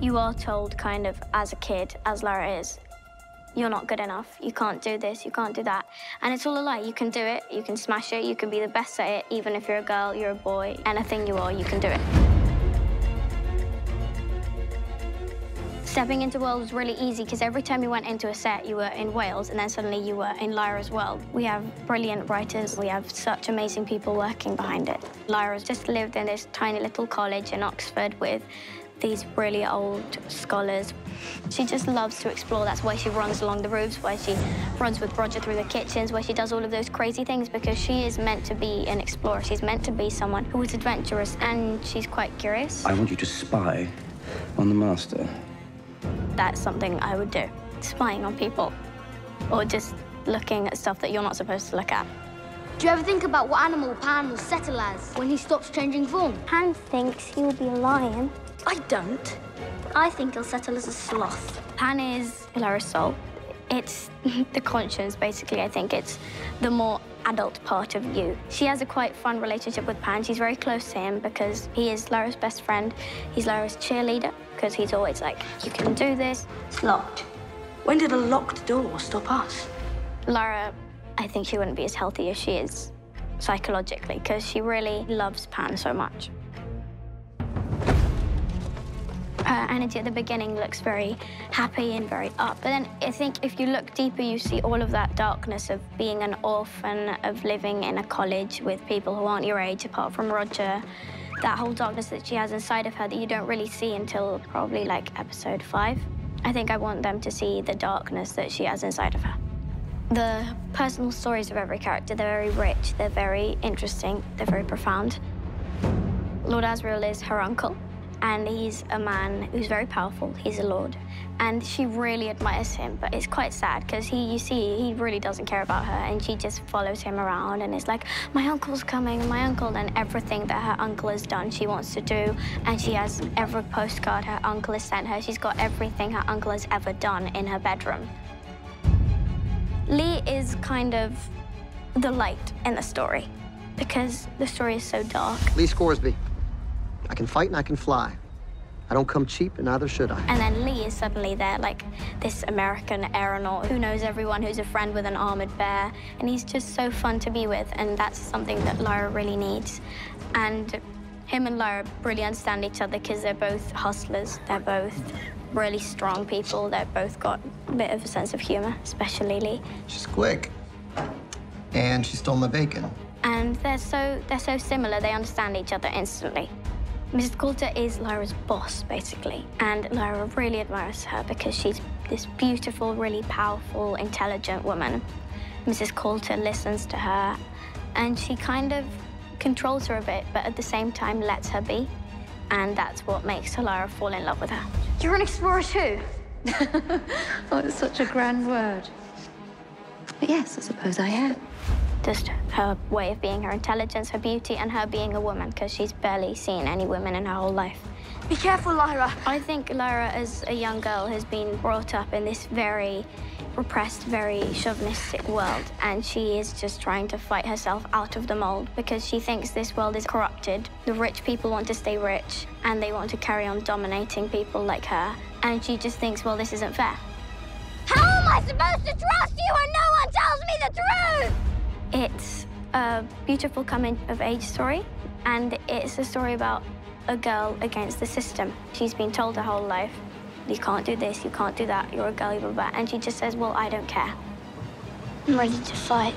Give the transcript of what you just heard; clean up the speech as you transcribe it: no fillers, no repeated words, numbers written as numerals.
You are told kind of as a kid, as Lyra is, you're not good enough, you can't do this, you can't do that. And it's all a lie. You can do it, you can smash it, you can be the best at it, even if you're a girl, you're a boy, anything you are, you can do it. Stepping into World was really easy because every time you went into a set, you were in Wales, and then suddenly you were in Lyra's world. We have brilliant writers. We have such amazing people working behind it. Lyra's just lived in this tiny little college in Oxford with these really old scholars. She just loves to explore. That's why she runs along the roofs, why she runs with Roger through the kitchens, why she does all of those crazy things, because she is meant to be an explorer. She's meant to be someone who is adventurous, and she's quite curious. I want you to spy on the master. That's something I would do, spying on people, or just looking at stuff that you're not supposed to look at. Do you ever think about what animal Pan will settle as when he stops changing form? Pan thinks he'll be a lion. I don't. I think he'll settle as a sloth. Pan is Lyra's soul. It's the conscience, basically. I think it's the more adult part of you. She has a quite fun relationship with Pan. She's very close to him because he is Lyra's best friend. He's Lyra's cheerleader because he's always like, you can do this. It's locked. When did a locked door stop us? Lyra, I think she wouldn't be as healthy as she is psychologically because she really loves Pan so much. Her energy at the beginning looks very happy and very up. But then I think if you look deeper, you see all of that darkness of being an orphan, of living in a college with people who aren't your age, apart from Roger. That whole darkness that she has inside of her that you don't really see until probably, like, episode 5. I think I want them to see the darkness that she has inside of her. The personal stories of every character, they're very rich, they're very interesting, they're very profound. Lord Asriel is her uncle. And he's a man who's very powerful. He's a lord. And she really admires him, but it's quite sad because you see, he really doesn't care about her, and she just follows him around and is like, my uncle's coming, my uncle, and everything that her uncle has done, she wants to do. And she has every postcard her uncle has sent her. She's got everything her uncle has ever done in her bedroom. Lee is kind of the light in the story because the story is so dark. Lee Scoresby. I can fight and I can fly. I don't come cheap, and neither should I. And then Lee is suddenly there, like this American aeronaut who knows everyone, who's a friend with an armored bear, and he's just so fun to be with, and that's something that Lyra really needs. And him and Lyra really understand each other because they're both hustlers. They're both really strong people. They've both got a bit of a sense of humor, especially Lee. She's quick, and she stole my bacon. And they're so similar. They understand each other instantly. Mrs. Coulter is Lyra's boss, basically, and Lyra really admires her because she's this beautiful, really powerful, intelligent woman. Mrs. Coulter listens to her, and she kind of controls her a bit, but at the same time lets her be, and that's what makes Lyra fall in love with her. You're an explorer too? Oh, it's such a grand word. But yes, I suppose I am. Just her way of being, her intelligence, her beauty, and her being a woman, because she's barely seen any women in her whole life. Be careful, Lyra. I think Lyra, as a young girl, has been brought up in this very repressed, very chauvinistic world, and she is just trying to fight herself out of the mold because she thinks this world is corrupted. The rich people want to stay rich, and they want to carry on dominating people like her, and she just thinks, well, this isn't fair. How am I supposed to trust you when no one tells me the truth? It's a beautiful coming-of-age story, and it's a story about a girl against the system. She's been told her whole life, you can't do this, you can't do that, you're a girl, you're blah, blah, and she just says, well, I don't care. I'm ready to fight.